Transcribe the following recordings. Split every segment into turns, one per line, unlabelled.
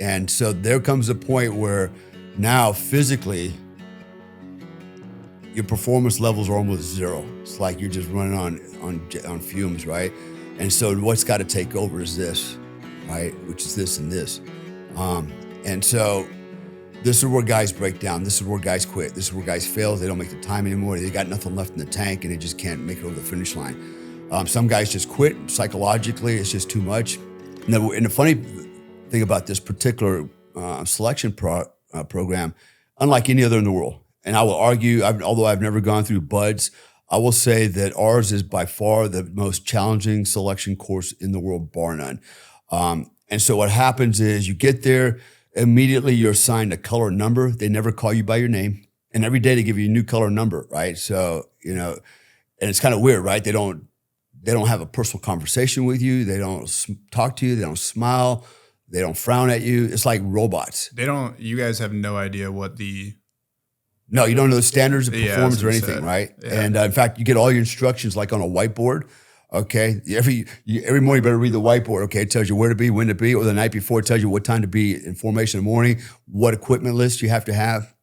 And so there comes a point where now physically your performance levels are almost zero. It's like you're just running on fumes, right? And so what's got to take over is this, right? Which is this and this. And so this is where guys break down. This is where guys quit. This is where guys fail. They don't make the time anymore. They got nothing left in the tank and they just can't make it over the finish line. Some guys just quit psychologically. It's just too much. And the funny thing about this particular selection program, unlike any other in the world, and I will argue, although I've never gone through BUD/S, I will say that ours is by far the most challenging selection course in the world, bar none. And so what happens is you get there, immediately you're assigned a color number. They never call you by your name. And every day they give you a new color number, right? So, and it's kind of weird, right? They don't have a personal conversation with you. They don't talk to you. They don't smile. They don't frown at you. It's like robots.
You guys have no idea what
No, you don't know the standards of performance or anything, right?
Yeah.
And in fact, you get all your instructions like on a whiteboard. Okay, every morning you better read the whiteboard. Okay, it tells you where to be, when to be, or the night before it tells you what time to be in formation in the morning, what equipment list you have to have.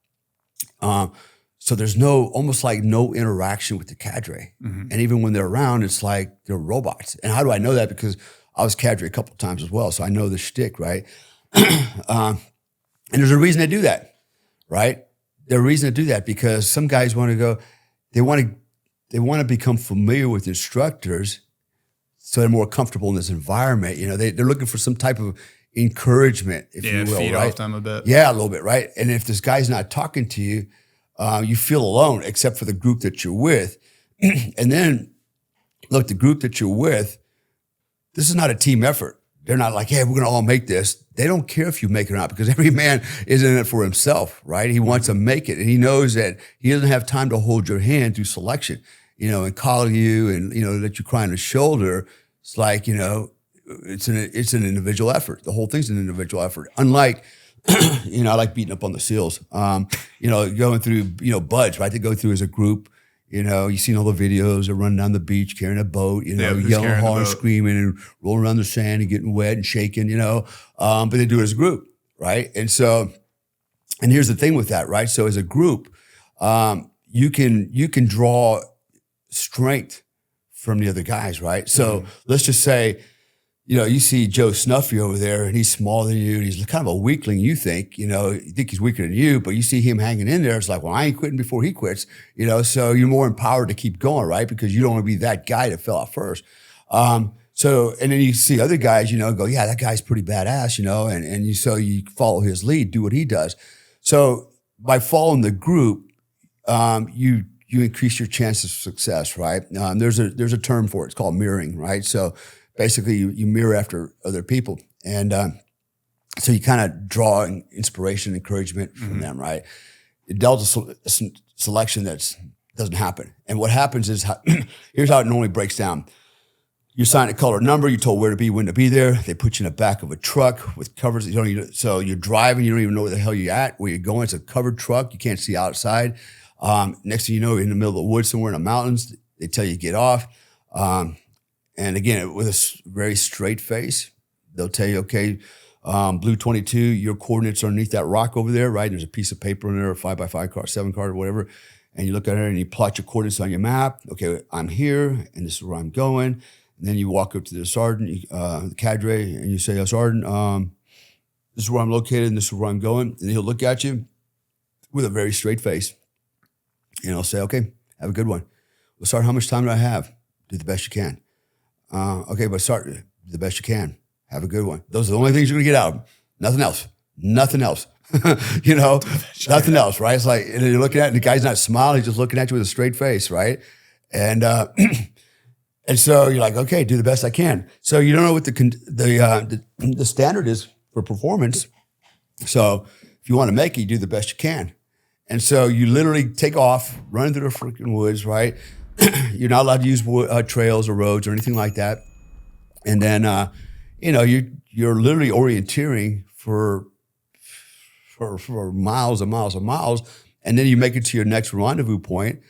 So there's almost like no interaction with the cadre. Mm-hmm. And even when they're around, it's like they're robots. And how do I know that? Because I was cadre a couple of times as well, so I know the shtick, right? And there's a reason they do that, right? There's a reason to do that because some guys want to go, they want to become familiar with instructors so they're more comfortable in this environment. They're looking for some type of encouragement, if you will,
feed
right?
off them a bit.
Yeah, a little bit, right? And if this guy's not talking to you, you feel alone except for the group that you're with. And then, look, the group that you're with, this is not a team effort. They're not like, hey, we're going to all make this. They don't care if you make it or not because every man is in it for himself, right? He wants to make it. And he knows that he doesn't have time to hold your hand through selection, and call you and, let you cry on his shoulder. It's like, it's an individual effort. The whole thing's an individual effort. Unlike, I like beating up on the SEALs, going through, BUD/S, right? They go through as a group. You've seen all the videos. They're running down the beach, carrying a boat, yelling, hollering, screaming, and rolling around the sand and getting wet and shaking, but they do it as a group, right? And so, and here's the thing with that, right? So as a group, you can draw strength from the other guys, right? So let's just say, you see Joe Snuffy over there and he's smaller than you and he's kind of a weakling, you think, you think he's weaker than you, but you see him hanging in there. It's like, well, I ain't quitting before he quits, so you're more empowered to keep going, right? Because you don't want to be that guy that fell out first. And then you see other guys, go, yeah, that guy's pretty badass, so you follow his lead, do what he does. So by following the group, you increase your chances of success, right? There's a term for it. It's called mirroring, right? So basically, you mirror after other people. And so you kind of draw inspiration, encouragement from them, right? Delta selection doesn't happen. And what happens is, here's how it normally breaks down. You sign a color number, you're told where to be, when to be there. They put you in the back of a truck with covers. So you're driving, you don't even know where the hell you're at, where you're going. It's a covered truck. You can't see outside. Next thing you know, you're in the middle of the woods somewhere in the mountains. They tell you to get off. And again, with a very straight face, they'll tell you, okay, blue 22, your coordinates are underneath that rock over there, right? There's a piece of paper in there, a 5x5 card, 7 card, or whatever. And you look at it and you plot your coordinates on your map. Okay, I'm here, and this is where I'm going. And then you walk up to the sergeant, the cadre, and you say, Sergeant, this is where I'm located, and this is where I'm going. And he'll look at you with a very straight face. And he'll say, okay, have a good one. Well, Sergeant, how much time do I have? Do the best you can. Okay, but Sergeant, do the best you can. Have a good one. Those are the only things you're going to get out of them. Nothing else. Nothing else. Nothing else, right? It's like, and you're looking at it, and the guy's not smiling. He's just looking at you with a straight face, right? And and so you're like, okay, do the best I can. So you don't know what the standard is for performance. So if you want to make it, you do the best you can. And so you literally take off, run through the freaking woods, right? You're not allowed to use trails or roads or anything like that. And then, you're literally orienteering for miles and miles and miles. And then you make it to your next rendezvous point.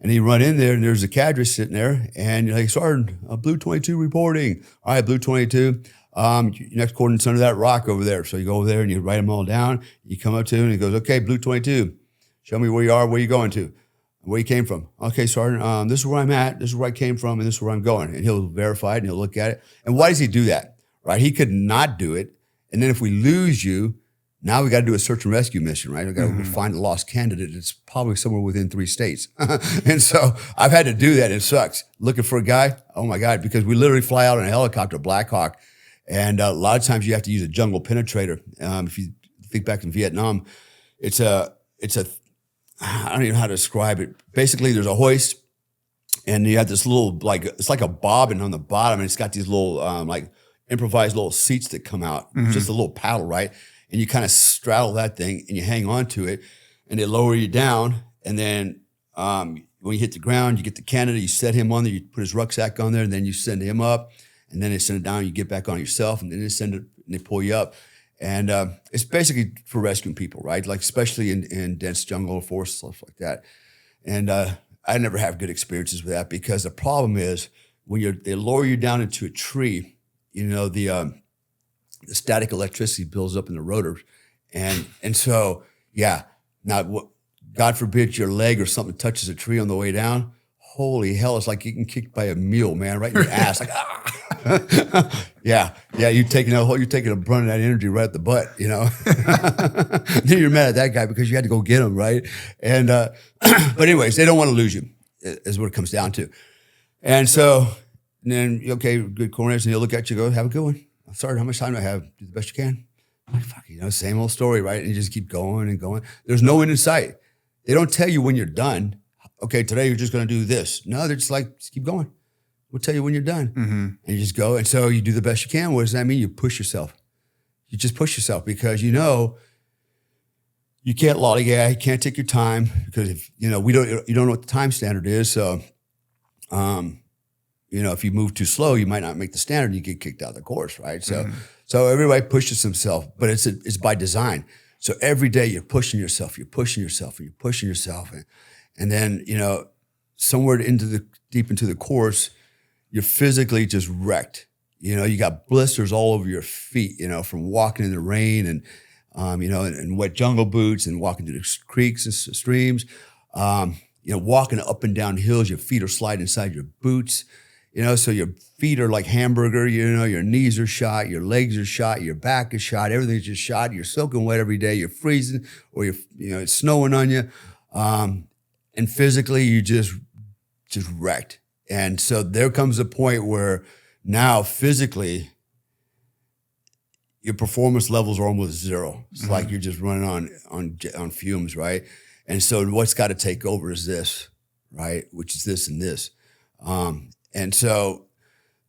And you run in there, and there's a cadre sitting there, and you're like, Sergeant, Blue 22 reporting. All right, Blue 22. Your next coordinate's under that rock over there. So you go over there and you write them all down. You come up to him and he goes, okay, Blue 22, show me where you are, where you going to, where you came from. Okay, Sergeant, this is where I'm at, this is where I came from, and this is where I'm going. And he'll verify it and he'll look at it. And why does he do that? Right? He could not do it. And then if we lose you, now we got to do a search and rescue mission, right? We got to find a lost candidate. It's probably somewhere within 3 states. And so I've had to do that. It sucks. Looking for a guy, oh my God, because we literally fly out in a helicopter, Black Hawk. And a lot of times you have to use a jungle penetrator. If you think back in Vietnam, it's a, I don't even know how to describe it. Basically, there's a hoist and you have this little, like, it's like a bobbin on the bottom and it's got these little, like improvised little seats that come out, just a little paddle, right? And you kind of straddle that thing and you hang on to it and they lower you down. And then when you hit the ground, you get the candidate, you set him on there, you put his rucksack on there, and then you send him up. And then they send it down, you get back on yourself, and then they send it and they pull you up. And it's basically for rescuing people, right? Like especially in dense jungle forest, stuff like that. And I never have good experiences with that because the problem is when they lower you down into a tree, you know, the static electricity builds up in the rotors. And so, yeah, now God forbid your leg or something touches a tree on the way down. Holy hell, it's like getting kicked by a mule, man, right in the ass. Like, ah. yeah, you're taking a brunt of that energy right at the butt, you know. Then you're mad at that guy because you had to go get him, right? And but anyways, they don't want to lose you, is what it comes down to. And so, and then, okay, good coordinators, and they'll look at you and go, have a good one. Sorry, how much time do I have? Do the best you can. Like, fuck, you know, same old story, right? And you just keep going and going. There's no end in sight. They don't tell you when you're done. Okay, today you're just going to do this. No, they're just like, just keep going. We'll tell you when you're done. And you just go. And so you do the best you can. What does that mean? You push yourself. You just push yourself because you know you can't lollygag. You can't take your time because if you don't know what the time standard is. So, you know, if you move too slow, you might not make the standard. You get kicked out of the course, right? So, so everybody pushes themselves, but it's by design. So every day you're pushing yourself, and you're pushing yourself. And then, you know, somewhere deep into the course, you're physically just wrecked. You know, you got blisters all over your feet, you know, from walking in the rain and, you know, in wet jungle boots and walking through the creeks and streams. You know, walking up and down hills, your feet are sliding inside your boots. You know, so your feet are like hamburger, you know, your knees are shot, your legs are shot, your back is shot, everything's just shot. You're soaking wet every day, you're freezing, or you know, it's snowing on you. And physically, you just wrecked. And so there comes a point where now physically, your performance levels are almost zero. It's like you're just running on fumes, right? And so what's got to take over is this, right? Which is this and this. And so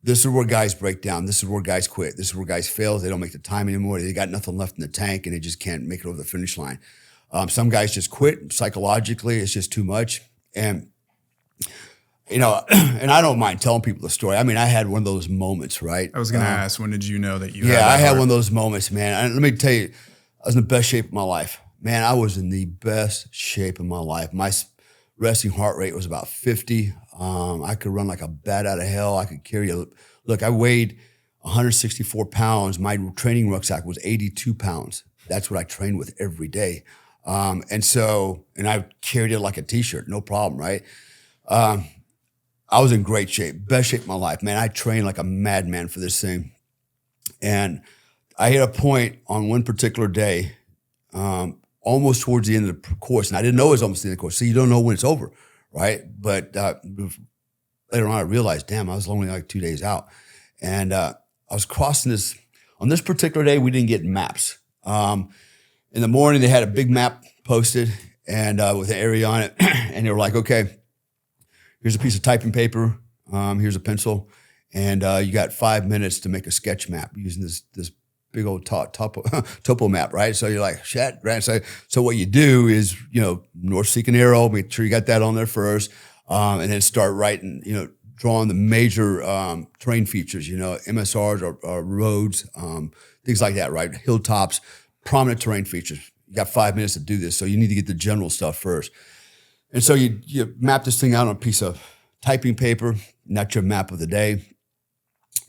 this is where guys break down. This is where guys quit. This is where guys fail. They don't make the time anymore. They got nothing left in the tank and they just can't make it over the finish line. Some guys just quit psychologically. It's just too much. And, you know, and I don't mind telling people the story. I mean, I had one of those moments, right?
I was going to ask, when did you know that you
I had one of those moments, man. And let me tell you, I was in the best shape of my life. Man, I was in the best shape of my life. My resting heart rate was about 50. I could run like a bat out of hell. I could carry look, I weighed 164 pounds. My training rucksack was 82 pounds. That's what I trained with every day. And I carried it like a t-shirt, no problem, right? I was in great shape, best shape of my life. Man, I trained like a madman for this thing. And I hit a point on one particular day, almost towards the end of the course. And I didn't know it was almost the end of the course. So you don't know when it's over, right? But later on, I realized, damn, I was only like 2 days out. And I was crossing this. On this particular day, we didn't get maps. In the morning, they had a big map posted and with an area on it. And they were like, okay, here's a piece of typing paper. Here's a pencil. And you got 5 minutes to make a sketch map using this big old topo map, right? So you're like, shit, right? So what you do is, you know, north seek an arrow, make sure you got that on there first, and then start writing, you know, drawing the major terrain features, you know, MSRs or roads, things like that, right? Hilltops, prominent terrain features. You got 5 minutes to do this, so you need to get the general stuff first. And so you map this thing out on a piece of typing paper, and that's your map of the day.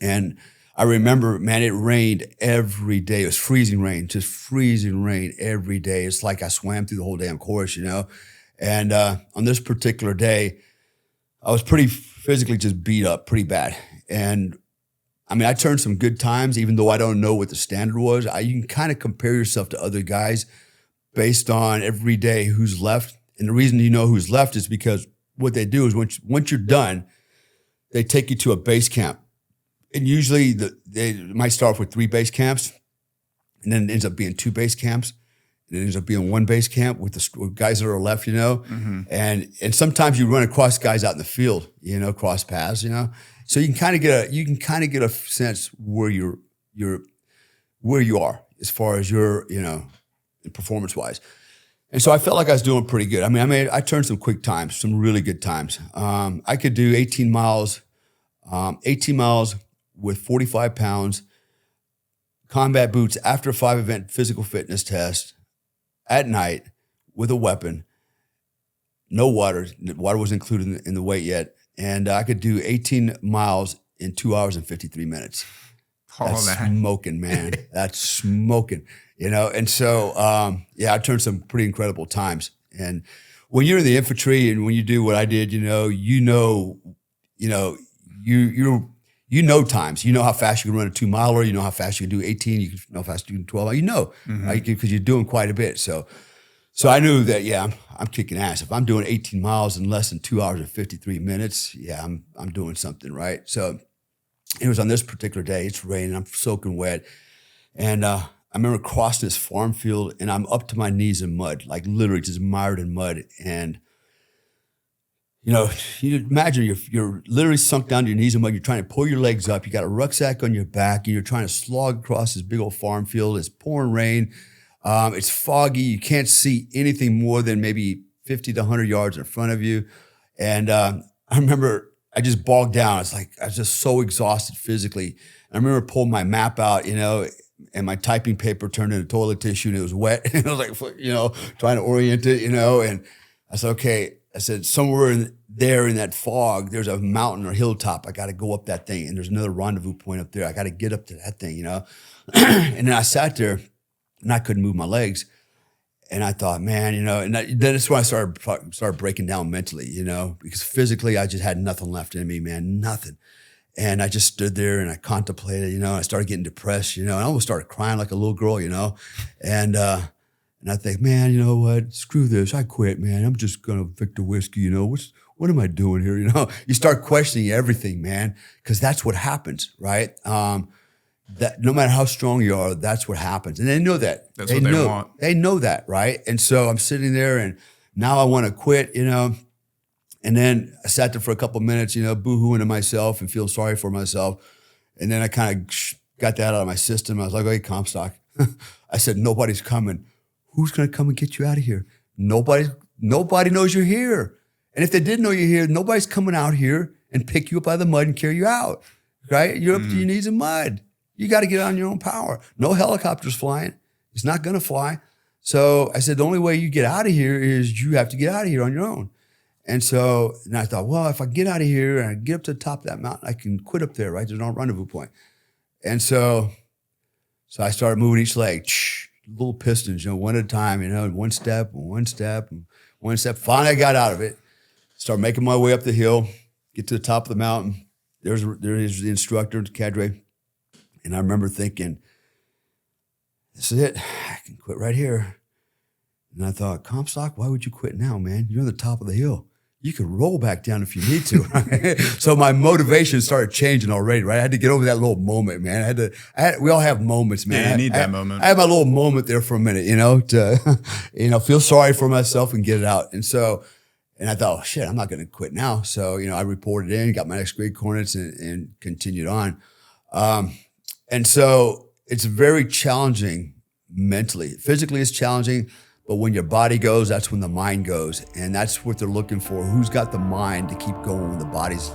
And I remember, man, it rained every day. It was freezing rain, just freezing rain every day. It's like I swam through the whole damn course, you know? And on this particular day, I was pretty physically just beat up pretty bad. And I mean, I turned some good times, even though I don't know what the standard was. You can kind of compare yourself to other guys based on every day who's left. And the reason you know who's left is because what they do is once you're done, they take you to a base camp. And usually they might start off with 3 base camps, and then it ends up being 2 base camps. And it ends up being 1 base camp with the guys that are left, you know. Mm-hmm. And sometimes you run across guys out in the field, you know, cross paths, you know. So you can kind of get a sense where you are as far as your, you know, performance wise. And so I felt like I was doing pretty good. I turned some quick times, some really good times. I could do 18 miles with 45 pounds, combat boots after a 5-event physical fitness test at night with a weapon, no water. Water wasn't included in the weight yet. And I could do 18 miles in 2 hours and 53 minutes. That's smoking, man. That's smoking, you know? And so, I turned some pretty incredible times. And when you're in the infantry and when you do what I did, you know times. You know how fast you can run a 2-miler. You know how fast you can do 18. You know how fast you can do 12. You know, right? Because you're doing quite a bit. So I knew that, I'm kicking ass. If I'm doing 18 miles in less than 2 hours and 53 minutes, I'm doing something right. So it was on this particular day. It's raining. I'm soaking wet. And I remember crossing this farm field, and I'm up to my knees in mud, like literally just mired in mud. And you know, you imagine you're literally sunk down to your knees in mud. You're trying to pull your legs up. You got a rucksack on your back, and you're trying to slog across this big old farm field. It's pouring rain. It's foggy. You can't see anything more than maybe 50 to 100 yards in front of you. And I remember I just bogged down. It's like I was just so exhausted physically. And I remember pulling my map out, you know, and my typing paper turned into toilet tissue, and it was wet. And I was like, you know, trying to orient it, you know. And I said, okay. I said, somewhere in that fog, there's a mountain or hilltop. I got to go up that thing. And there's another rendezvous point up there. I got to get up to that thing, you know? And then I sat there and I couldn't move my legs. And I thought, man, you know, and then that's when I started breaking down mentally, you know, because physically I just had nothing left in me, man, nothing. And I just stood there and I contemplated, you know, and I started getting depressed, you know, and I almost started crying like a little girl, you know? And I think, man, you know what? Screw this. I quit, man. I'm just going to Victor Whiskey, you know? What am I doing here? You know, you start questioning everything, man, because that's what happens, right? That no matter how strong you are, that's what happens. And they know that.
That's what they want.
They know that, right? And so I'm sitting there and now I want to quit, you know? And then I sat there for a couple of minutes, you know, boo-hooing to myself and feel sorry for myself. And then I kind of got that out of my system. I was like, hey, Comstock. I said, nobody's coming. Who's going to come and get you out of here? Nobody knows you're here. And if they did know you're here, nobody's coming out here and pick you up by the mud and carry you out, right? You're up to your knees in mud. You got to get on your own power. No helicopters flying. It's not going to fly. So I said, the only way you get out of here is you have to get out of here on your own. And I thought, well, if I get out of here and I get up to the top of that mountain, I can quit up there, right? There's no rendezvous point. And so I started moving each leg, little pistons, you know, one at a time, you know, one step. Finally, I got out of it. Started making my way up the hill, get to the top of the mountain. There is the instructor, the cadre. And I remember thinking, this is it. I can quit right here. And I thought, Comstock, why would you quit now, man? You're on the top of the hill. You could roll back down if you need to, right? So my motivation started changing already, right? I had to get over that little moment, man. We all have moments, man.
Yeah, you need that moment.
I had my little moment there for a minute, you know, to, you know, feel sorry for myself and get it out. And I thought, oh, shit, I'm not going to quit now. So, you know, I reported in, got my next grade coordinates and continued on. And so it's very challenging mentally. Physically, it's challenging. But when your body goes, that's when the mind goes. And that's what they're looking for. Who's got the mind to keep going when the body's